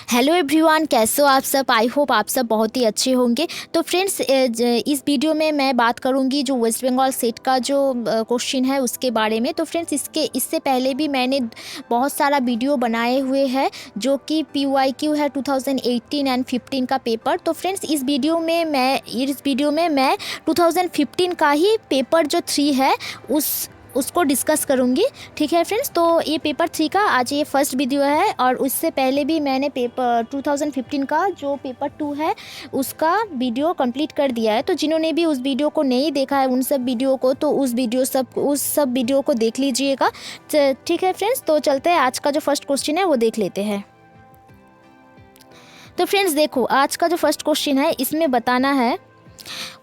Hello everyone, कैसे हो आप सब। आई होप आप सब बहुत ही अच्छे होंगे। तो फ्रेंड्स, इस वीडियो में मैं बात करूंगी जो वेस्ट बंगाल सेट का जो क्वेश्चन है उसके बारे में। तो फ्रेंड्स, इससे पहले भी मैंने बहुत सारा वीडियो बनाए हुए हैं जो कि PYQ है 2018 एंड 15 का पेपर। तो फ्रेंड्स, इस वीडियो में मैं 2015 का ही पेपर जो 3 है उसको डिस्कस करूँगी। ठीक है फ्रेंड्स, तो ये पेपर 3 का आज ये फर्स्ट वीडियो है और उससे पहले भी मैंने पेपर 2015 का जो पेपर 2 है उसका वीडियो कंप्लीट कर दिया है। तो जिन्होंने भी उस वीडियो को नहीं देखा है उन सब वीडियो को तो उस सब वीडियो को देख लीजिएगा। ठीक है फ्रेंड्स, तो चलते हैं, आज का जो फर्स्ट क्वेश्चन है वो देख लेते हैं। तो फ्रेंड्स देखो, आज का जो फर्स्ट क्वेश्चन है इसमें बताना है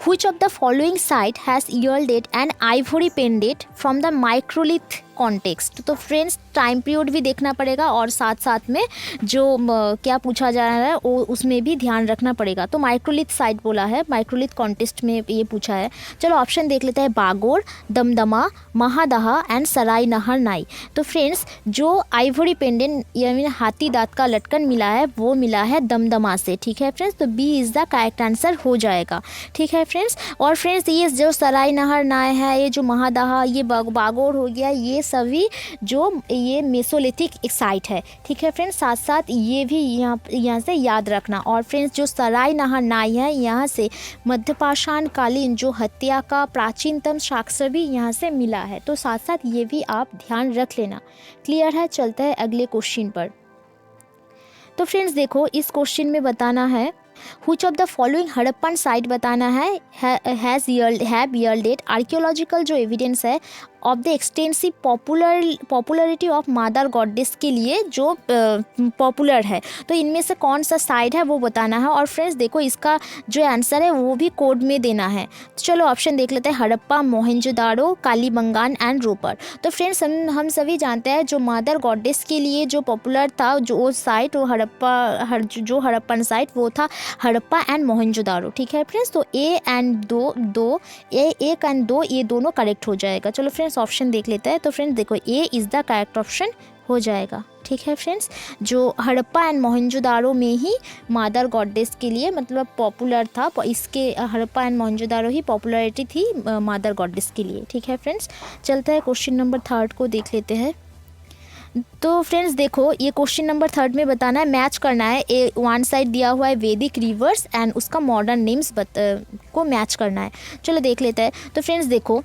Which of the following site has yielded an ivory pendant from the microlith context. तो फ्रेंड्स, टाइम पीरियड भी देखना पड़ेगा और साथ साथ में जो क्या पूछा जा रहा है वो उसमें भी ध्यान रखना पड़ेगा। तो माइक्रोलिथ साइट बोला है, माइक्रोलिथ कॉन्टेक्स्ट में ये पूछा है। चलो ऑप्शन देख लेते हैं, बागोर, दमदमा, महादहा एंड सराय नहर नाई। तो फ्रेंड्स, जो आइवरी पेंडेंट यानी हाथी दांत का लटकन मिला है वो मिला है दमदमा से। ठीक है फ्रेंड्स, तो B is the correct answer हो जाएगा। ठीक है फ्रेंड्स, और फ्रेंड्स ये जो सराय नहर नाई है, ये जो महादहा, ये बागोर हो गया, ये सभी जो ये मेसोलिथिक एक साइट है। ठीक है फ्रेंड्स, साथ साथ ये भी यहाँ से याद रखना। और फ्रेंड्स, जो सराय नहर नाई है यहाँ से मध्यपाषाण कालीन जो हत्या का प्राचीनतम साक्ष्य भी यहाँ से मिला है। तो साथ साथ ये भी आप ध्यान रख लेना। क्लियर है, चलते हैं अगले क्वेश्चन पर। तो फ्रेंड्स देखो, इस क्वेश्चन में बताना है Which of the following Harappan site बताना है have yielded आर्कियोलॉजिकल जो एविडेंस है of the extensive popularity of mother goddess के लिए जो पॉपुलर है। तो इनमें से कौन सा साइट है वो बताना है। और फ्रेंड्स देखो, इसका जो आंसर है वो भी कोड में देना है। तो चलो ऑप्शन देख लेते हैं, हड़प्पा, मोहनजोदारो, कालीबंगान एंड रोपर। तो फ्रेंड्स, हम सभी जानते हैं जो मदर गॉडेस के लिए जो पॉपुलर था जो साइट वो हड़प्पन साइट वो था हड़प्पा एंड मोहनजोदारो। ठीक है फ्रेंड्स, तो एक एंड दो ये दोनों करेक्ट हो जाएगा। चलो फ्रेंड्स, ऑप्शन देख लेते हैं। तो फ्रेंड्स देखो, A is the correct option हो जाएगा। ठीक है फ्रेंड्स, जो हड़प्पा एंड मोहनजोदारो में ही मदर गॉडेस के लिए मतलब पॉपुलर था, इसके Harappa and Mohenjodaro he popularity थी मदर गॉडेस के लिए। ठीक है फ्रेंड्स, चलते हैं क्वेश्चन नंबर 3 को देख लेते हैं। तो फ्रेंड्स देखो, ये क्वेश्चन नंबर 3 में बताना है, मैच करना है। वन साइड दिया हुआ है वैदिक रिवर्स एंड उसका मॉडर्न नेम्स को मैच करना है। चलो देख लेते हैं। तो फ्रेंड्स देखो,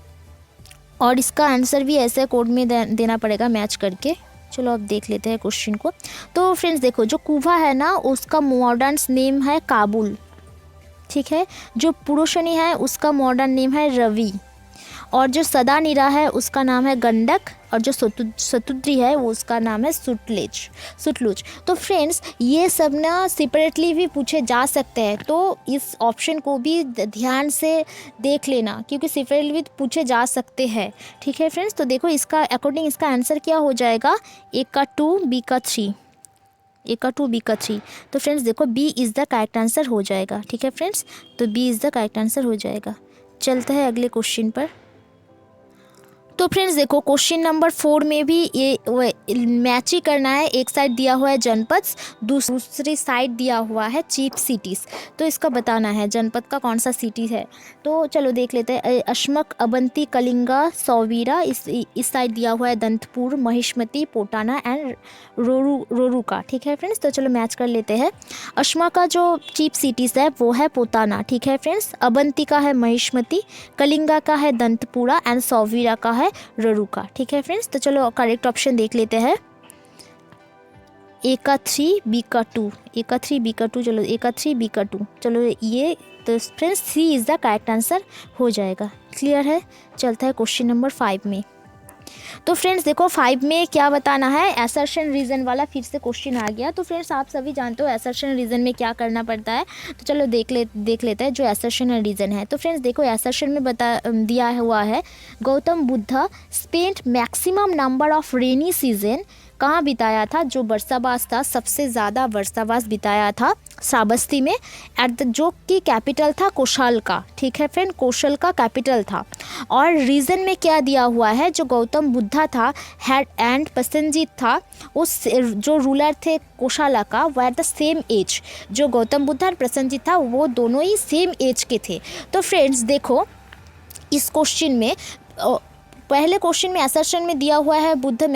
और इसका आंसर भी ऐसे कोड में देना पड़ेगा मैच करके। चलो अब देख लेते हैं क्वेश्चन को। तो फ्रेंड्स देखो, जो कुवा है ना उसका मॉडर्न नेम है काबुल। ठीक है, जो पुरुषनी है उसका मॉडर्न नेम है रवि, और जो सदानीरा है उसका नाम है गंडक, और जो सतुद्री है वो उसका नाम है सुतलुज। तो फ्रेंड्स, ये सब ना सेपरेटली भी पूछे जा सकते हैं, तो इस ऑप्शन को भी ध्यान से देख लेना क्योंकि सेपरेटली भी पूछे जा सकते हैं। ठीक है फ्रेंड्स, तो देखो इसका अकॉर्डिंग इसका आंसर क्या हो जाएगा, A का 2 B का 3, A का 2 B का 3। तो फ्रेंड्स देखो, B is the correct answer हो जाएगा। ठीक है फ्रेंड्स, तो B is the correct answer हो जाएगा। चलते हैं अगले क्वेश्चन पर। तो फ्रेंड्स देखो, क्वेश्चन नंबर 4 में भी ये मैच ही करना है। एक साइड दिया हुआ है जनपद, दूसरी साइड दिया हुआ है चीफ सिटीज़। तो इसका बताना है जनपद का कौन सा सिटी है। तो चलो देख लेते हैं, अश्मक, अबंती, कलिंगा, सौवीरा। इस साइड दिया हुआ है दंतपुर, महिष्मती, पोटाना एंड रोरुका। ठीक है फ्रेंड्स, तो चलो मैच कर लेते हैं। अश्मा का जो चीफ सिटीज़ है वो है पोताना। ठीक है फ्रेंड्स, अबंती का है महिष्मती, कलिंगा का है दंतपुरा एंड सौवीरा का है ररुका। ठीक है फ्रेंड्स, तो चलो करेक्ट ऑप्शन देख लेते हैं, A का 3 B का 2, A का 3 B का 2। चलो A का 3 B का 2। चलो ये तो friends C is the correct answer हो जाएगा। क्लियर है, चलता है क्वेश्चन नंबर 5 में। तो फ्रेंड्स देखो, 5 में क्या बताना है, असर्शन रीज़न वाला फिर से क्वेश्चन आ गया। तो फ्रेंड्स आप सभी जानते हो असर्शन रीज़न में क्या करना पड़ता है। तो चलो देख लेते हैं जो असर्शन रीज़न है। तो फ्रेंड्स देखो, असर्शन में दिया हुआ है, Gautam Buddha spent maximum number of rainy season कहाँ बिताया था, जो बरसाबास था सबसे ज़्यादा बरसाबास बिताया था श्रावस्ती में, जो कि कैपिटल था कौशल का। ठीक है फ्रेंड, कौशल का कैपिटल था। और रीज़न में क्या दिया हुआ है, जो गौतम बुद्धा था हैड एंड प्रसेनजीत था, उस जो रूलर थे कौशला का, वो एट द सेम एज, जो गौतम बुद्ध और प्रसेनजीत था वो दोनों ही सेम एज के थे। तो फ्रेंड्स देखो इस क्वेश्चन में पहले क्वेश्चन में असर्शन में दिया हुआ है बुद्ध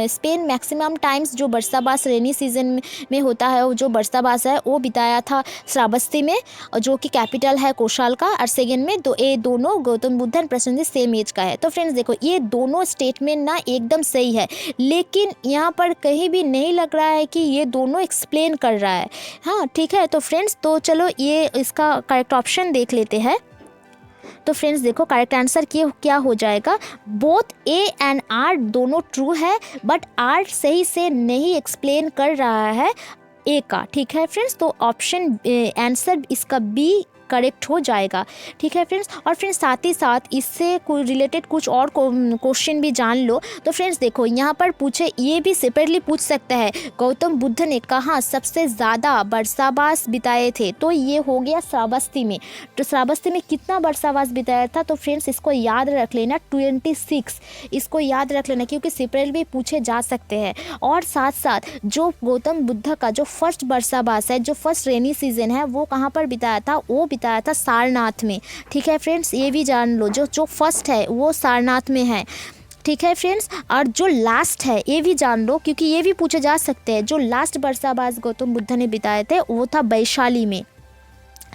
स्पेन मैक्सिमम टाइम्स जो बरसाबास रेनी सीजन में होता है, वो जो बरसाबास है वो बिताया था श्रावस्ती में, जो कि कैपिटल है कौशल का। और सेकेंड में ये दोनों गौतम बुद्ध और प्रसेनजीत सेम एज का है। तो फ्रेंड्स देखो ये दोनों स्टेटमेंट ना एकदम सही है, लेकिन यहाँ पर कहीं भी नहीं लग रहा है कि ये दोनों एक्सप्लेन कर रहा है। हाँ ठीक है, तो फ्रेंड्स तो चलो ये इसका करेक्ट ऑप्शन देख लेते हैं। तो फ्रेंड्स देखो करेक्ट आंसर क्या हो जाएगा, बोथ ए एंड आर दोनों ट्रू है, बट आर सही से नहीं एक्सप्लेन कर रहा है ए का। ठीक है फ्रेंड्स, तो ऑप्शन आंसर इसका बी करेक्ट हो जाएगा। ठीक है फ्रेंड्स, और फ्रेंड्स साथ ही साथ इससे रिलेटेड कुछ और क्वेश्चन भी जान लो। तो फ्रेंड्स देखो यहाँ पर पूछे, ये भी सेपरेटली पूछ सकता है, गौतम बुद्ध ने कहाँ सबसे ज़्यादा बरसाबास बिताए थे, तो ये हो गया श्रावस्ती में। तो श्रावस्ती में कितना बरसाबास बिताया था, तो फ्रेंड्स इसको याद रख लेना 26, इसको याद रख लेना क्योंकि सेपरेट भी पूछे जा सकते हैं। और साथ साथ जो गौतम बुद्ध का जो फर्स्ट बरसाबास है, जो फर्स्ट रेनी सीजन है, वो कहाँ पर बिताया था, वो बिताया था सारनाथ में। ठीक है फ्रेंड्स, ये भी जान लो, जो फर्स्ट है वो सारनाथ में है। ठीक है फ्रेंड्स, और जो लास्ट है ये भी जान लो क्योंकि ये भी पूछे जा सकते हैं, जो लास्ट बरसाबास गौतम बुद्ध ने बिताए थे वो था वैशाली में।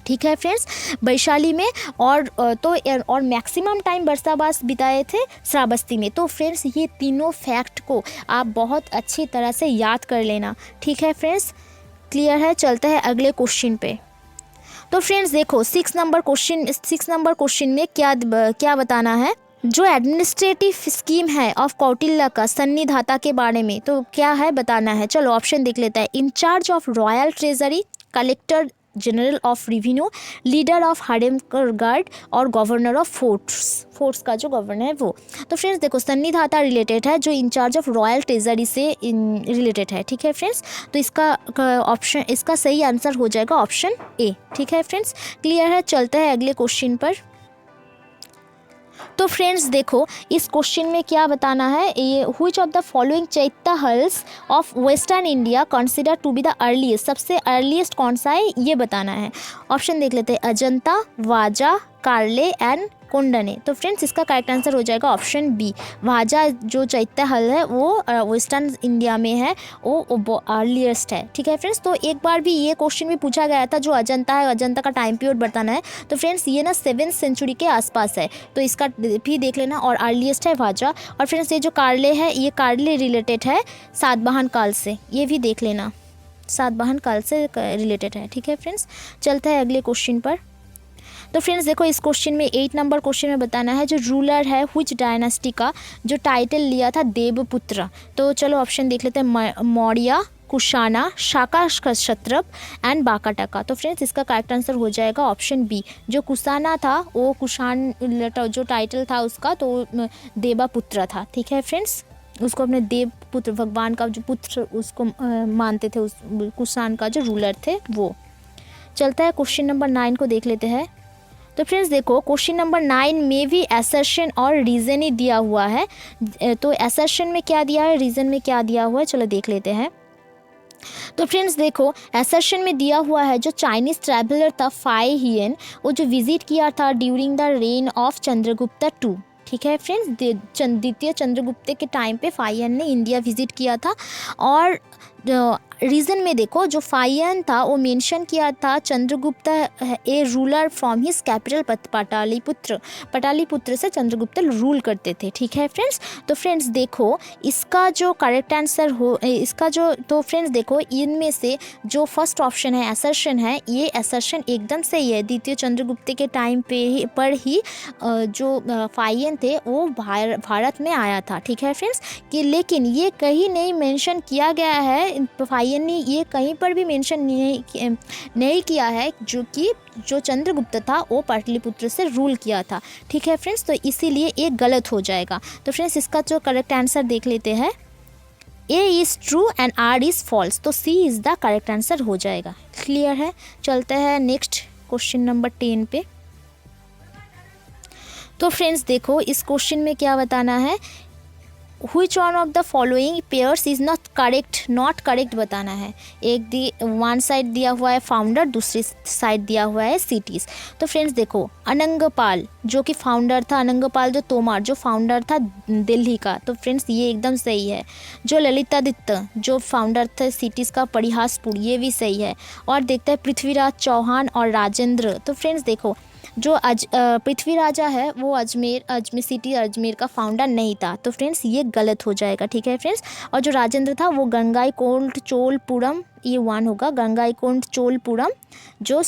ठीक है फ्रेंड्स, वैशाली में, और मैक्सिमम टाइम बरसाबास बिताए थे श्रावस्ती में। तो फ्रेंड्स ये तीनों फैक्ट को आप बहुत अच्छी तरह से याद कर लेना। ठीक है फ्रेंड्स, क्लियर है। चलते हैं अगले क्वेश्चन पे। तो फ्रेंड्स देखो 6 नंबर क्वेश्चन में क्या बताना है, जो एडमिनिस्ट्रेटिव स्कीम है ऑफ कौटिल्य का सन्निधाता के बारे में, तो क्या है बताना है। चलो ऑप्शन देख लेते हैं। In-charge of royal treasury, collector general of revenue, leader of harem guard और गवर्नर ऑफ फोर्ट्स का जो गवर्नर है वो। तो फ्रेंड्स देखो सन्निधाता रिलेटेड है, जो इंचार्ज ऑफ रॉयल ट्रेजरी से रिलेटेड है। ठीक है फ्रेंड्स, तो इसका सही आंसर हो जाएगा ऑप्शन ए। ठीक है फ्रेंड्स, क्लियर है। चलते हैं अगले क्वेश्चन पर। तो फ्रेंड्स देखो इस क्वेश्चन में क्या बताना है, ये which of the following chaitya halls of western India consider to be the earliest, सबसे अर्लीस्ट कौन सा है ये बताना है। ऑप्शन देख लेते हैं, अजंता, वाजा, कार्ले एंड कोंडने। तो फ्रेंड्स इसका करेक्ट आंसर हो जाएगा ऑप्शन बी। वाजा जो चैत्य हल है वो वेस्टर्न इंडिया में है, वो अर्लीस्ट है। ठीक है फ्रेंड्स, तो एक बार भी ये क्वेश्चन भी पूछा गया था, जो अजंता है, अजंता का टाइम पीरियड बताना है। तो फ्रेंड्स ये ना 7th सेंचुरी के आसपास है, तो इसका भी देख लेना, और अर्लीस्ट है वाजा। और फ्रेंड्स ये जो कार्ले है, ये कार्ले रिलेटेड है सातवाहन काल से, ये भी देख लेना, सातवाहन काल से रिलेटेड है। ठीक है फ्रेंड्स, चलता है अगले क्वेश्चन पर। तो फ्रेंड्स देखो इस क्वेश्चन में 8 नंबर क्वेश्चन में बताना है, जो रूलर है व्हिच डायनेस्टी का जो टाइटल लिया था देवपुत्र। तो चलो ऑप्शन देख लेते हैं, मौर्य, कुशाना, शाका क्षत्रप एंड बाकाटका। तो फ्रेंड्स इसका करेक्ट आंसर हो जाएगा ऑप्शन बी। जो कुशाना था वो कुशान जो टाइटल था उसका, तो देवपुत्र था। ठीक है फ्रेंड्स, उसको अपने देवपुत्र भगवान का जो पुत्र उसको मानते थे, उस कुशान का जो रूलर थे वो। चलता है क्वेश्चन नंबर 9 को देख लेते हैं। तो फ्रेंड्स देखो क्वेश्चन नंबर 9 में भी असर्शन और रीज़न ही दिया हुआ है। तो असर्शन में क्या दिया है, रीज़न में क्या दिया हुआ है, चलो देख लेते हैं। तो फ्रेंड्स देखो असर्शन में दिया हुआ है, जो चाइनीज़ ट्रैवलर था फाई हियन, वो जो विजिट किया था during the rain of Chandragupta II। ठीक है फ्रेंड्स, द्वितीय चंद्रगुप्त के टाइम पे फाइयन ने इंडिया विजिट किया था। और रीज़न में देखो जो फाइयन था वो मेंशन किया था चंद्रगुप्त ए ruler from his capital Pataliputra से चंद्रगुप्त रूल करते थे। ठीक है फ्रेंड्स, तो फ्रेंड्स देखो इसका जो करेक्ट आंसर हो इसका जो, तो फ्रेंड्स देखो इनमें से जो फर्स्ट ऑप्शन है असर्शन है, ये असर्शन एकदम सही है। द्वितीय चंद्रगुप्त के टाइम पर ही जो फाइयन थे वो भारत में आया था। ठीक है फ्रेंड्स, कि लेकिन ये कहीं नहीं मेंशन किया गया है, फाइयन ने ये कहीं पर भी मेंशन नहीं किया है जो चंद्रगुप्त था वो पाटलिपुत्र से रूल किया था। ठीक है फ्रेंड्स, तो इसीलिए ये गलत हो जाएगा। तो फ्रेंड्स इसका जो करेक्ट आंसर देख लेते हैं। A is true and R is false, तो C is the correct answer हो जाएगा। क्लियर है। चलते हैं नेक्स्ट क्वेश्चन नंबर 10 पे। तो फ्रेंड्स देखो इस क्वेश्चन में क्या बताना है, Which one of the following pairs is not correct बताना है। वन साइड दिया हुआ है फाउंडर, दूसरी साइड दिया हुआ है सिटीज़। तो फ्रेंड्स देखो अनंगपाल जो कि फाउंडर था, अनंगपाल जो तोमार जो फाउंडर था दिल्ली का, तो फ्रेंड्स ये एकदम सही है। जो ललितादित्य जो फाउंडर थे सिटीज़ का, परिहासपुर, ये भी सही है। और देखते हैं पृथ्वीराज चौहान और राजेंद्र। तो फ्रेंड्स देखो जो पृथ्वी राजा है वो अजमेर का फाउंडर नहीं था, तो फ्रेंड्स ये गलत हो जाएगा। ठीक है फ्रेंड्स। और जो राजेंद्र था वो गंगाईकोंड चोलपुरम, ये 1 होगा, गंगाईकोंड चोलपुरम जो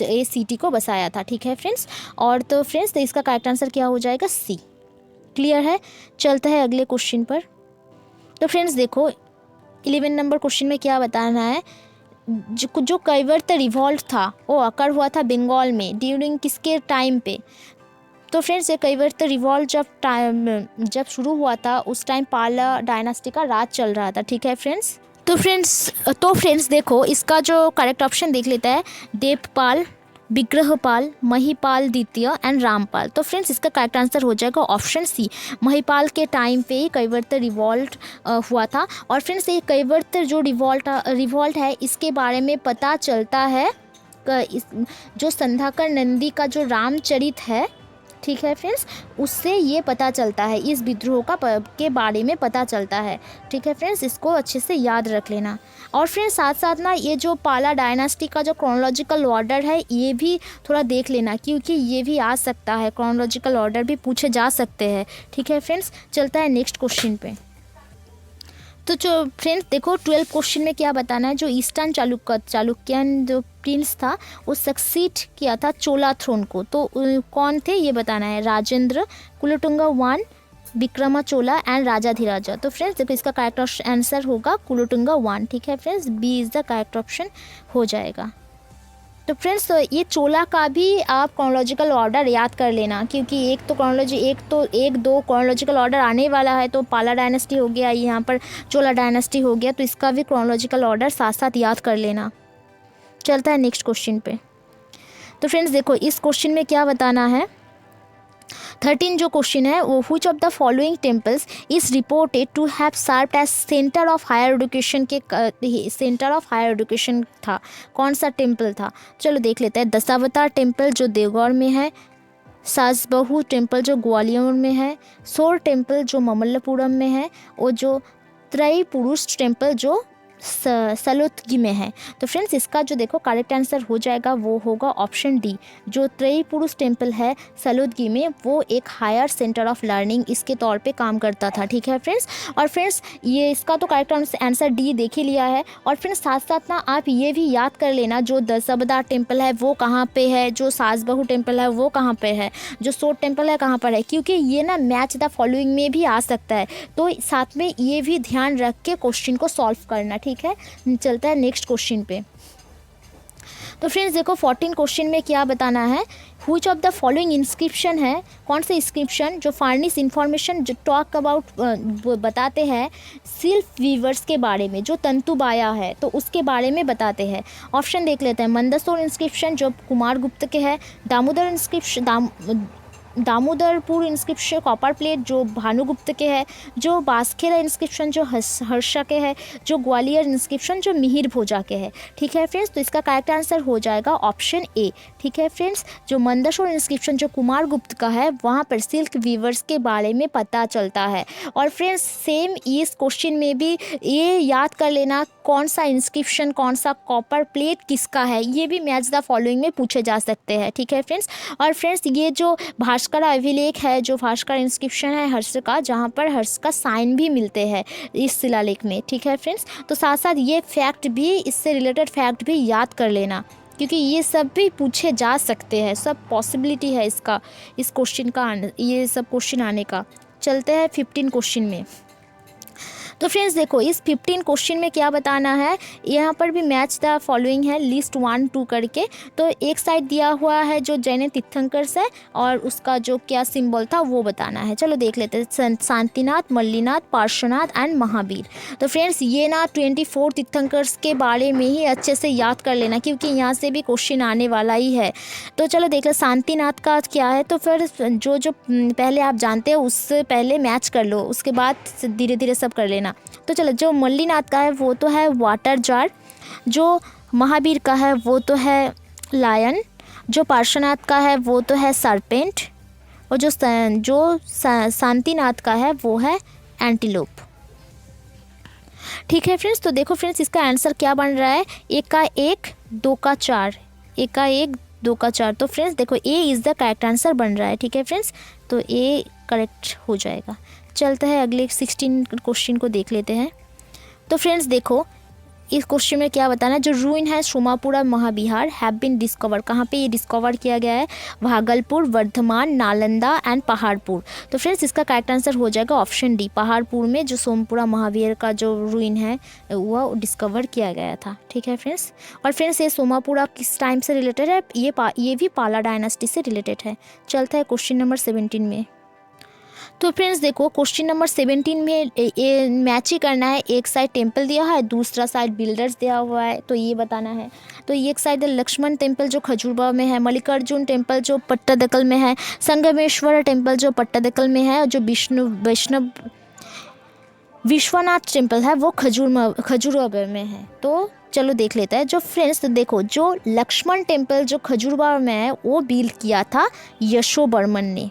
ये सिटी को बसाया था। ठीक है फ्रेंड्स। और तो फ्रेंड्स तो इसका करेक्ट आंसर क्या हो जाएगा, सी। क्लियर है। चलते हैं अगले क्वेश्चन पर। तो फ्रेंड्स देखो 11 नंबर क्वेश्चन में क्या बताना है, जो कैवर्त रिवॉल्ट था वो अकर हुआ था बंगाल में ड्यूरिंग किसके टाइम पे। तो फ्रेंड्स ये कैवर्त रिवॉल्ट जब शुरू हुआ था उस टाइम पाला डायनास्टी का राज चल रहा था। ठीक है फ्रेंड्स। तो फ्रेंड्स देखो इसका जो करेक्ट ऑप्शन देख लेता है, देवपाल, विग्रहपाल, महिपाल द्वितीय एंड रामपाल। तो फ्रेंड्स इसका करेक्ट आंसर हो जाएगा ऑप्शन सी। महिपाल के टाइम पे ही कैवर्त रिवॉल्ट हुआ था। और फ्रेंड्स ये कैवर्त जो रिवॉल्ट है इसके बारे में पता चलता है जो संध्याकर नंदी का जो रामचरित है, ठीक है फ्रेंड्स, उससे ये पता चलता है, इस विद्रोह के बारे में पता चलता है। ठीक है फ्रेंड्स, इसको अच्छे से याद रख लेना। और फ्रेंड्स साथ साथ ना ये जो पाला डायनास्टी का जो क्रोनोलॉजिकल ऑर्डर है ये भी थोड़ा देख लेना, क्योंकि ये भी आ सकता है, क्रोनोलॉजिकल ऑर्डर भी पूछे जा सकते हैं। ठीक है फ्रेंड्स। चलता है नेक्स्ट क्वेश्चन पे। तो जो फ्रेंड्स देखो 12 क्वेश्चन में क्या बताना है, जो ईस्टर्न चालुक्यन जो प्रिंस था वो सक्सीड किया था चोला थ्रोन को, तो कौन थे ये बताना है, राजेंद्र, कुलोटुंगा 1, विक्रमा चोला एंड राजाधिराजा। तो फ्रेंड्स देखो इसका करेक्ट आंसर होगा कुलोटुंगा 1। ठीक है friends, B is the correct option हो जाएगा। तो फ्रेंड्स ये चोला का भी आप क्रोनोलॉजिकल ऑर्डर याद कर लेना, क्योंकि एक दो क्रोनोलॉजिकल ऑर्डर आने वाला है। तो पाला डायनेस्टी हो गया, यहाँ पर चोला डायनेस्टी हो गया, तो इसका भी क्रोनोलॉजिकल ऑर्डर साथ साथ याद कर लेना। चलता है नेक्स्ट क्वेश्चन पे। तो फ्रेंड्स देखो इस क्वेश्चन में क्या बताना है, 13 जो क्वेश्चन है वो which of the following temples is reported to have served as centre of higher education centre of higher education था, कौन सा टेम्पल था। चलो देख लेते हैं। दशावतार टेम्पल जो देवगढ़ में है, सासबहू टेम्पल जो ग्वालियर में है, सोर टेम्पल जो ममल्लपुरम में है, और जो त्रय पुरुष टेम्पल जो सलोतगी में है। तो फ्रेंड्स इसका जो देखो करेक्ट आंसर हो जाएगा वो होगा ऑप्शन डी। जो त्रय पुरुष टेम्पल है सलोतगी में वो एक हायर सेंटर ऑफ लर्निंग इसके तौर पे काम करता था। ठीक है फ्रेंड्स। और फ्रेंड्स ये इसका तो करेक्ट आंसर डी देख ही लिया है। और फ्रेंड्स साथ साथ ना आप ये भी याद कर लेना, जो दशावतार टेम्पल है वो कहाँ पे है, जो सासबहू टेम्पल है वो कहाँ पे है, जो सोर टेम्पल है कहाँ पर है, क्योंकि ये ना मैच द फॉलोइंग में भी आ सकता है। तो साथ में ये भी ध्यान रख के क्वेश्चन को सॉल्व करना। ठीक है। चलता है नेक्स्ट क्वेश्चन पे। तो फ्रेंड्स देखो 14 क्वेश्चन में क्या बताना है, which of the following inscription है, कौन सा इंस्क्रिप्शन जो फार्निश इंफॉर्मेशन जो टॉक अबाउट बताते हैं सिल्क वीवर्स के बारे में, जो तंतुबाया है तो उसके बारे में बताते हैं। ऑप्शन देख लेते हैं। मंदसौर इंस्क्रिप्शन जो कुमार गुप्त के है, दामोदरपुर इंस्क्रिप्शन कॉपर प्लेट जो भानुगुप्त के है, जो बासखेरा इंस्क्रिप्शन जो हर्षा के है, जो ग्वालियर इंस्क्रिप्शन जो मिहिर भोजा के है। ठीक है फ्रेंड्स। तो इसका करेक्ट आंसर हो जाएगा ऑप्शन ए। ठीक है फ्रेंड्स। जो मंदसौर इंस्क्रिप्शन जो कुमार गुप्त का है वहाँ पर सिल्क वीवर्स के बारे में पता चलता है। और फ्रेंड्स सेम इस क्वेश्चन में भी ये याद कर लेना कौन सा इंस्क्रिप्शन कौन सा कॉपर प्लेट किसका है, ये भी मैच द फॉलोइंग में पूछे जा सकते हैं। ठीक है फ्रेंड्स। और फ्रेंड्स ये जो भास्कर अभिलेख है, जो भास्कर इंस्क्रिप्शन है हर्ष का, जहाँ पर हर्ष का साइन भी मिलते हैं इस शिलालेख में। ठीक है फ्रेंड्स। तो साथ साथ ये फैक्ट भी, इससे रिलेटेड फैक्ट भी याद कर लेना, क्योंकि ये सब भी पूछे जा सकते हैं, सब पॉसिबिलिटी है इसका, इस क्वेश्चन का, ये सब क्वेश्चन आने का। चलते हैं 15 क्वेश्चन में। तो फ्रेंड्स देखो इस 15 क्वेश्चन में क्या बताना है, यहाँ पर भी मैच द फॉलोइंग है लिस्ट 1 2 करके। तो एक साइड दिया हुआ है जो जैन तीर्थंकर्स है और उसका जो क्या सिंबल था वो बताना है। चलो देख लेते हैं, शांतिनाथ, मल्लीनाथ, पार्श्वनाथ एंड महावीर। तो फ्रेंड्स ये ना 24 तीर्थंकर्स के बारे में ही अच्छे से याद कर लेना क्योंकि यहाँ से भी क्वेश्चन आने वाला ही है। तो चलो देख ले शांतिनाथ का क्या है, तो फिर जो जो पहले आप जानते हो उससे पहले मैच कर लो, उसके बाद धीरे धीरे सब कर लेना। तो चलो जो मल्लीनाथ का है वो तो है वाटर जार, जो महावीर का है वो तो है लायन, जो पार्श्वनाथ का है वो तो है सरपेंट, और जो शांतिनाथ का है वो है एंटीलोप। ठीक है फ्रेंड्स, तो देखो फ्रेंड्स इसका आंसर क्या बन रहा है, 1 का 1 2 का 4, 1 का 1 2 का 4। तो फ्रेंड्स देखो A is the correct answer बन रहा है। ठीक है फ्रेंड्स, तो ए करेक्ट हो जाएगा। चलते हैं अगले 16 क्वेश्चन को देख लेते हैं। तो फ्रेंड्स देखो इस क्वेश्चन में क्या बताना है, जो रूइन है सोमापुरा महाविहार हैव बीन डिस्कवर, कहाँ पे ये डिस्कवर किया गया है, भागलपुर, वर्धमान, नालंदा एंड पहाड़पुर। तो फ्रेंड्स इसका करेक्ट आंसर हो जाएगा ऑप्शन डी, पहाड़पुर में जो सोमपुरा महावीर का जो रूइन है वह डिस्कवर किया गया था। ठीक है फ्रेंड्स, और फ्रेंड्स ये सोमापुरा किस टाइम से रिलेटेड है, ये भी पाला डायनास्टी से रिलेटेड है। चलता है क्वेश्चन नंबर 17 में। तो फ्रेंड्स देखो क्वेश्चन नंबर 17 में ये मैच ही करना है, एक साइड टेम्पल दिया है, दूसरा साइड बिल्डर्स दिया हुआ है, तो ये बताना है। तो एक साइड लक्ष्मण टेम्पल जो खजूरबाग में है, मल्लिकार्जुन टेम्पल जो पट्टादकल में है, संगमेश्वर टेम्पल जो पट्टादकल में है, और जो विश्वनाथ टेम्पल है वो खजूरबाग में है। तो चलो देख लेते हैं। जो फ्रेंड्स तो देखो जो लक्ष्मण टेम्पल जो खजूरबाग में है वो बिल्ड किया था यशोवर्मन ने।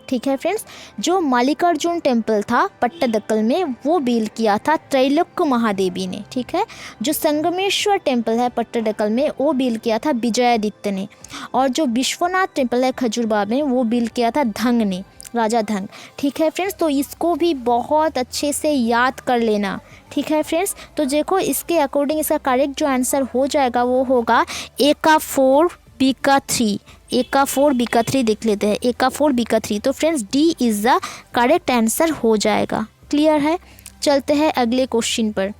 ठीक है फ्रेंड्स, जो मल्लिकार्जुन टेम्पल था पट्टादकल में वो बिल्ड किया था त्रैलोक्य महादेवी ने। ठीक है, जो संगमेश्वर टेम्पल है पट्टादकल में वो बिल्ड किया था विजयादित्य ने, और जो विश्वनाथ टेम्पल है खजूरबाग में वो बिल्ड किया था धंग ने, राजा धंग। ठीक है फ्रेंड्स, तो इसको भी बहुत अच्छे से याद कर लेना। ठीक है फ्रेंड्स, तो देखो इसके अकॉर्डिंग इसका करेक्ट जो आंसर हो जाएगा वो होगा ए का 4 बी का 3, ए का 4 बी का 3 देख लेते हैं, ए का 4 बी का 3। तो friends D is the correct answer हो जाएगा। क्लियर है, चलते हैं अगले क्वेश्चन पर।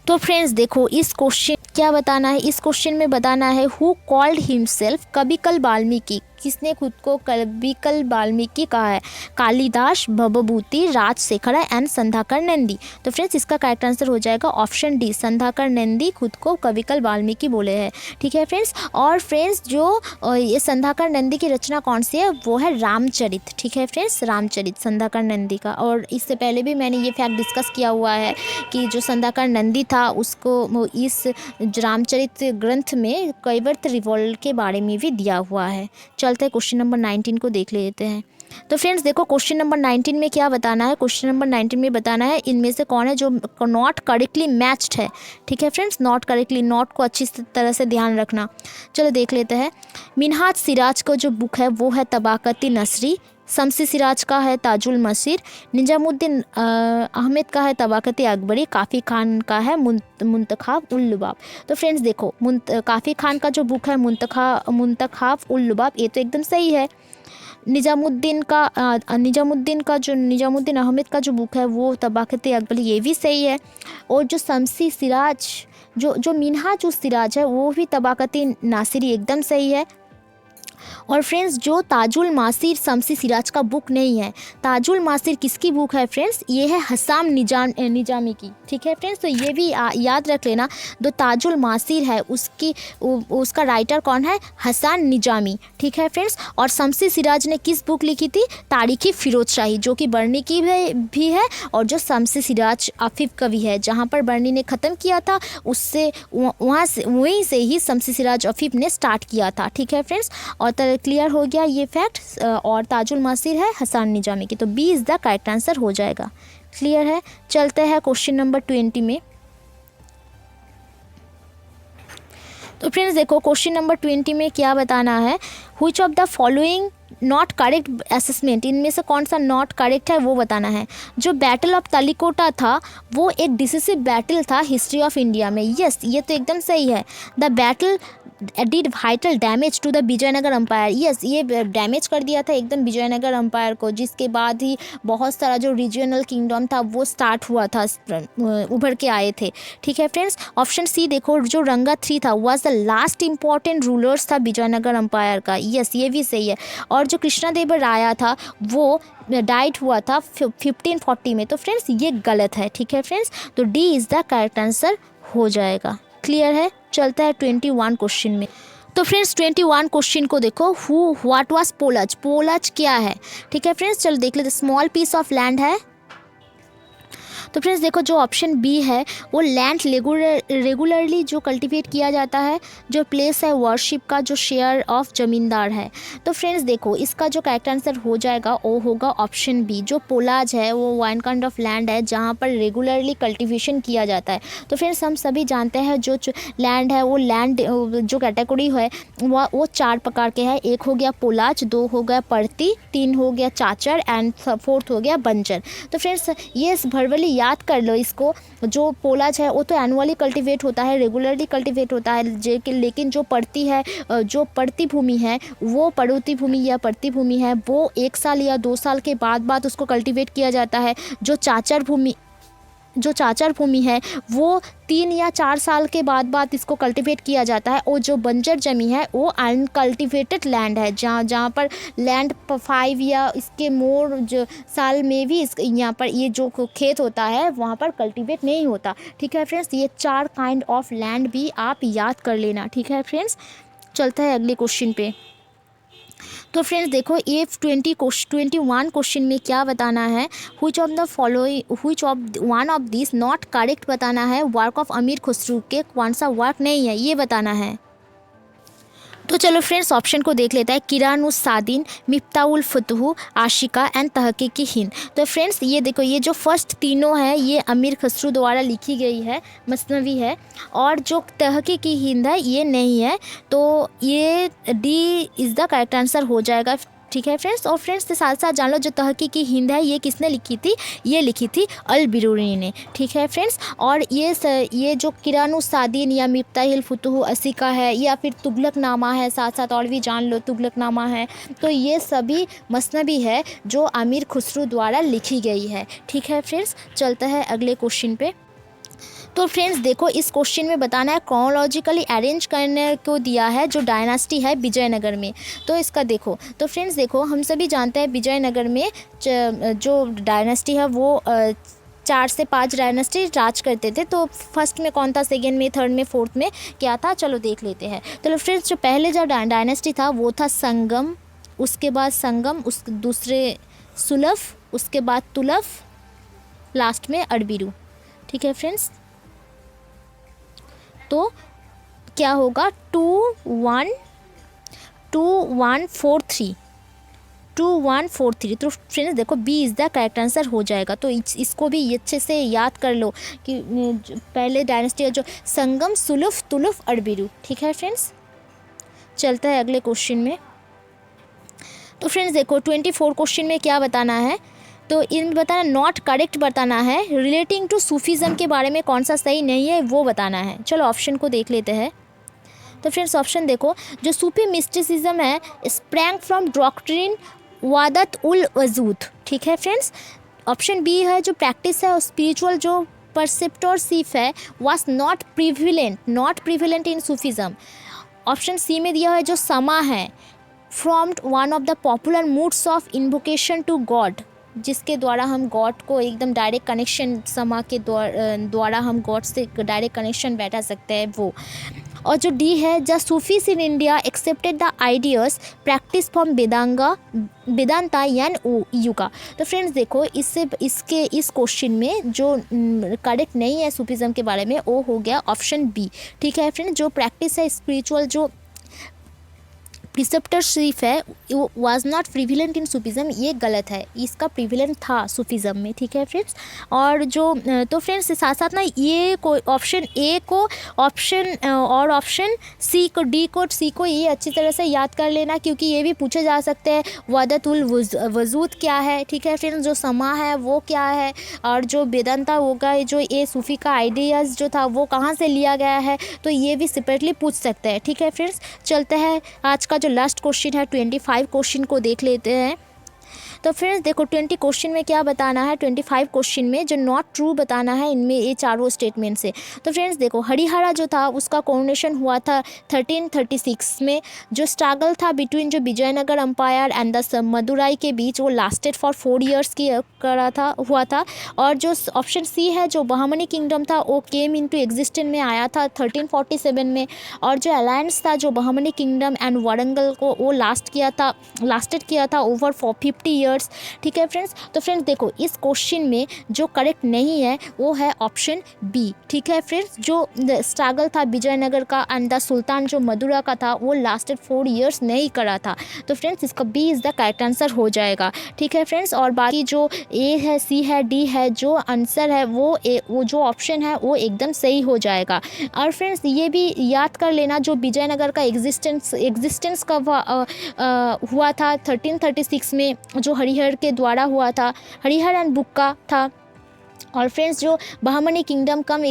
तो फ्रेंड्स देखो इस क्वेश्चन क्या बताना है, इस क्वेश्चन में बताना है हु कॉल्ड हिमसेल्फ कविकल वाल्मीकि, किसने खुद को कविकल वाल्मीकि कहा है, कालिदास, भवभूति, राजशेखरा एंड संध्याकर नंदी। तो फ्रेंड्स इसका करेक्ट आंसर हो जाएगा ऑप्शन डी, संध्याकर नंदी खुद को कविकल वाल्मीकि बोले हैं। ठीक है फ्रेंड्स, और फ्रेंड्स जो ये संध्याकर नंदी की रचना कौन सी है वो है रामचरित। ठीक है फ्रेंड्स, रामचरित संध्याकर नंदी का। और इससे पहले भी मैंने ये फैक्ट डिस्कस किया हुआ है कि जो संध्याकर नंदी था उसको इस रामचरित ग्रंथ में कैवर्त रिवॉल्ट के बारे में भी दिया हुआ है। चलते हैं क्वेश्चन नंबर 19 को देख लेते हैं। तो फ्रेंड्स देखो क्वेश्चन नंबर 19 में क्या बताना है, क्वेश्चन नंबर 19 में बताना है इनमें से कौन है जो नॉट करेक्टली मैच्ड है। ठीक है फ्रेंड्स, नॉट करेक्टली, नॉट को अच्छी तरह से ध्यान रखना। चलो देख लेते हैं। मिन्हाज सिराज का जो बुक है वो है तबाकती नसरी, शम्सी सिराज का है ताजुल मसीर, निजामुद्दीन अहमद का है तबाकती अकबरी, काफ़ी खान का है मुंतखाब उल लुबाब। तो फ्रेंड्स देखो काफ़ी खान का जो बुक है मुंतखाब उल लुबाब ये तो एकदम सही है। निजामुद्दीन अहमद का जो बुक है वो तबाकती अकबरी ये भी सही है। और जो शम्सी सिराज जो मिन्हाज उस सिराज है वो भी तबाकती नासिरी एकदम सही है। और फ्रेंड्स जो ताजुल मासिर शम्सी सिराज का बुक नहीं है, ताजुल मासिर किसकी बुक है फ्रेंड्स, ये है हसाम निजामी की। ठीक है फ्रेंड्स, तो ये भी याद रख लेना, जो ताजुल मासिर है उसका राइटर कौन है, हसन निजामी। ठीक है फ्रेंड्स, और शम्सी सिराज ने किस बुक लिखी थी, तारीखी फिरोज शाही, जो कि बर्नी की भी है, और जो शम्सी सिराज आफिफ कवि है, जहाँ पर बर्नी ने ख़त्म किया था उससे वहीं से ही शम्सी सिराज आफिफ ने स्टार्ट किया था। ठीक है फ्रेंड्स, और क्लियर हो गया ये फैक्ट। और ताजुल मासिर है हसन निजामी की, तो B is the correct answer हो जाएगा। क्लियर है, चलते हैं क्वेश्चन नंबर 20 में। तो फ्रेंड्स देखो क्वेश्चन नंबर 20 में क्या बताना है, which of the following not correct assessment, इनमें से कौन सा नॉट करेक्ट है वो बताना है। जो बैटल ऑफ तालिकोटा था वो एक डिसिसिव बैटल था हिस्ट्री ऑफ इंडिया में, यस ये तो एकदम सही है। The battle did vital damage to the Vijayanagara empire. Yes, ये डैमेज कर दिया था एकदम विजयनगर एम्पायर को, जिसके बाद ही बहुत सारा जो रीजनल किंगडम था वो स्टार्ट हुआ था, उभर के आए थे। ठीक है फ्रेंड्स, ऑप्शन सी देखो, जो रंगा थ्री था was the last important rulers था विजयनगर एम्पायर का। यस, ये भी सही है। और जो कृष्णदेवराया था वो डाइट हुआ था 1540 में। तो फ्रेंड्स ये गलत है। ठीक है फ्रेंड्स, तो D is the correct answer हो जाएगा। क्लियर है। चलता है 21 क्वेश्चन में। तो फ्रेंड्स 21 क्वेश्चन को देखो, हु व्हाट वाज पोलज। पोलज क्या है? ठीक है फ्रेंड्स, चलो देख लेते। स्मॉल पीस ऑफ लैंड है। तो फ्रेंड्स देखो, जो ऑप्शन बी है वो लैंड रेगुलरली जो कल्टीवेट किया जाता है, जो प्लेस है वर्शिप का, जो शेयर ऑफ जमींदार है। तो फ्रेंड्स देखो, इसका जो करेक्ट आंसर हो जाएगा वो होगा ऑप्शन बी। जो पोलाज है वो वन काइंड ऑफ लैंड है जहाँ पर रेगुलरली कल्टीवेशन किया जाता है। तो फ्रेंड्स हम सभी जानते हैं जो लैंड है वो लैंड जो कैटेगरी है वो 4 प्रकार के हैं। एक हो गया पोलाज, 2 हो गया परती, 3 हो गया चाचर एंड 4th हो गया बंजर। तो फ्रेंड्स ये भरवली याद कर लो इसको। जो पोलाज है वो तो एनुअली कल्टीवेट होता है, रेगुलरली कल्टीवेट होता है, लेकिन जो पड़ती है, जो पड़ती भूमि है, वो पड़ोती भूमि या पड़ती भूमि है, वो 1 साल या 2 साल के बाद उसको कल्टीवेट किया जाता है। जो चाचर भूमि है वो 3 या 4 साल के बाद इसको कल्टीवेट किया जाता है। और जो बंजर जमीन है वो अनकल्टीवेटेड लैंड है, जहाँ पर लैंड 5 या इसके मोर जो साल में भी यहाँ पर ये जो खेत होता है वहाँ पर कल्टीवेट नहीं होता। ठीक है फ्रेंड्स, ये 4 काइंड ऑफ लैंड भी आप याद कर लेना। ठीक है फ्रेंड्स, चलता है अगले क्वेश्चन पे। तो फ्रेंड्स देखो, ये 21 क्वेश्चन में क्या बताना है, which of one of this not correct बताना है। वर्क ऑफ अमीर खुसरू के कौन सा वर्क नहीं है ये बताना है। तो चलो फ्रेंड्स ऑप्शन को देख लेता है। किरानुस सादीन, मिफ्ताउल फुतहू, आशिका एंड तहकीकी हिंद। तो फ्रेंड्स ये देखो, ये जो फर्स्ट तीनों है ये अमीर खुसरू द्वारा लिखी गई है, मसनवी है। और जो तहकीकी हिंद है ये नहीं है। तो ये D is the correct answer हो जाएगा। ठीक है फ्रेंड्स, और फ्रेंड्स के साथ साथ जान लो जो तहकीकी हिंद है ये किसने लिखी थी, ये लिखी थी अल बिरूनी ने। ठीक है फ्रेंड्स, और ये जो किरानुस सादीन या मिफ्ताहुल फुतूह असीका है या फिर तुगलकनामा है, साथ साथ और भी जान लो तुगलकनामा है, तो ये सभी मसनवी है जो अमीर खुसरू द्वारा लिखी गई है। ठीक है फ्रेंड्स, चलता है अगले क्वेश्चन पे। तो फ्रेंड्स देखो, इस क्वेश्चन में बताना है क्रोनोलॉजिकली अरेंज करने को दिया है जो डायनास्टी है विजयनगर में। तो इसका देखो, तो फ्रेंड्स देखो, हम सभी जानते हैं विजयनगर में जो डायनास्टी है वो 4 से 5 डायनास्टी राज करते थे। तो फर्स्ट में कौन था, सेकेंड में, थर्ड में, फोर्थ में क्या था, चलो देख लेते हैं। तो फ्रेंड्स जो पहले जो डायनास्टी था वो था संगम, उसके बाद संगम, उस दूसरे सुलफ, उसके बाद तुलफ, लास्ट में अरबिरू। ठीक है फ्रेंड्स, तो क्या होगा 2143। तो फ्रेंड्स देखो B is the correct answer हो जाएगा। तो इसको भी अच्छे से याद कर लो कि पहले डायनेस्टी है जो संगम, सुलुफ, तुलुफ, अरबिरू। ठीक है फ्रेंड्स, चलता है अगले क्वेश्चन में। तो फ्रेंड्स देखो 24 क्वेश्चन में क्या बताना है, तो इनमें बताना नॉट करेक्ट बताना है। रिलेटिंग टू सूफीज़म के बारे में कौन सा सही नहीं है वो बताना है। चलो ऑप्शन को देख लेते हैं। तो फ्रेंड्स ऑप्शन देखो, जो सूफी मिस्टिसिज्म है स्प्रैंग फ्रॉम डॉक्ट्रिन वादत उल वजूद। ठीक है फ्रेंड्स, ऑप्शन बी है जो प्रैक्टिस है स्पिरिचुअल जो परसेप्टरशिप है was not prevalent in Sufism. Option C में दिया है जो समा है formed one of the popular moods of invocation to God, जिसके द्वारा हम गॉड को एकदम डायरेक्ट कनेक्शन, समा के द्वारा हम गॉड से डायरेक्ट कनेक्शन बैठा सकते हैं वो। और जो डी है, the Sufis in India accepted the ideas practice from Vedanta यान युगा। तो फ्रेंड्स देखो, इस क्वेश्चन में जो करेक्ट नहीं है सूफीज़म के बारे में वो हो गया ऑप्शन बी। ठीक है फ्रेंड्स, जो प्रैक्टिस है स्पिरिचुअल जो प्रिसेप्टरशिप है वो was not prevalent in Sufism, ये गलत है, इसका प्रिविलेंट था सूफिज़म में, ठीक है फ्रेंड्स। और जो तो फ्रेंड्स साथ साथ ना ये को ऑप्शन ए को और ऑप्शन सी को डी को सी को ये अच्छी तरह से याद कर लेना, क्योंकि ये भी पूछे जा सकते हैं वहदतुल वजूद क्या है, ठीक है फ्रेंड्स, जो समा है वो क्या है, और जो वेदांता होगा जो ये सूफी का आइडियाज़ जो था वो कहाँ से लिया गया है, तो ये भी सेपरेटली पूछ सकते हैं, ठीक है फ्रेंड्स। चलते हैं आज का जो लास्ट क्वेश्चन है 25 क्वेश्चन को देख लेते हैं। तो फ्रेंड्स देखो 20 क्वेश्चन में क्या बताना है, 25 क्वेश्चन में जो नॉट ट्रू बताना है इनमें ये चारों स्टेटमेंट से। तो फ्रेंड्स देखो हरिहरा जो था उसका कोरोनेशन हुआ था 1336 में। जो स्ट्रगल था बिटवीन जो Vijayanagara empire and the Madurai के बीच वो लास्टेड फॉर 4 ईयर्स की हुआ था। और जो ऑप्शन सी है जो बहामनी किंगडम था वो केम इनटू एग्जिस्टेंस में आया था 1347 में। और जो अलायंस था जो बहामनी किंगडम एंड वारंगल को वो लास्टेड किया था ओवर 50 ईयर्स, ठीक है फ्रेंड्स। तो फ्रेंड्स देखो इस क्वेश्चन में जो करेक्ट नहीं है वो है ऑप्शन बी, ठीक है फ्रेंड्स। जो स्ट्रगल था विजयनगर का एंड द सुल्तान जो मदुरा का था वो लास्टेड 4 ईयर्स नहीं करा था। तो फ्रेंड्स इसका B is the correct answer हो जाएगा, ठीक है फ्रेंड्स। और बाकी जो ए है सी है डी है जो आंसर है वो जो ऑप्शन है वो एकदम सही हो जाएगा। और फ्रेंड्स ये भी याद कर लेना जो विजयनगर का एग्जिस्टेंस कब हुआ था 1336 में, जो हरिहर के द्वारा हुआ था, हरिहर एंड बुक्का था। और फ्रेंड्स जो बहामनी किंगडम कब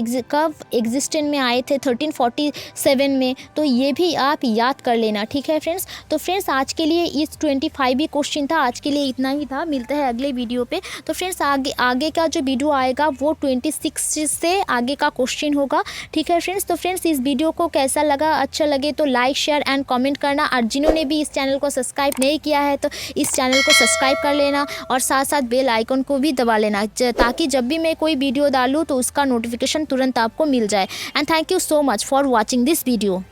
एग्जिस्टेंस में आए थे 1347 में, तो ये भी आप याद कर लेना, ठीक है फ्रेंड्स। तो फ्रेंड्स आज के लिए इस 25 ही क्वेश्चन था, आज के लिए इतना ही था। मिलते हैं अगले वीडियो पे। तो फ्रेंड्स आगे का जो वीडियो आएगा वो 26 से आगे का क्वेश्चन होगा, ठीक है फ्रेंड्स। तो फ्रेंड्स इस वीडियो को कैसा लगा, अच्छा लगे तो लाइक शेयर एंड कमेंट करना। और जिन्होंने भी इस चैनल को सब्सक्राइब नहीं किया है तो इस चैनल को सब्सक्राइब कर लेना और साथ साथ बेल आइकन को भी दबा लेना, ताकि जब भी मैं कोई वीडियो डालूँ तो उसका नोटिफिकेशन तुरंत आपको मिल जाए। And thank you so much for watching this video.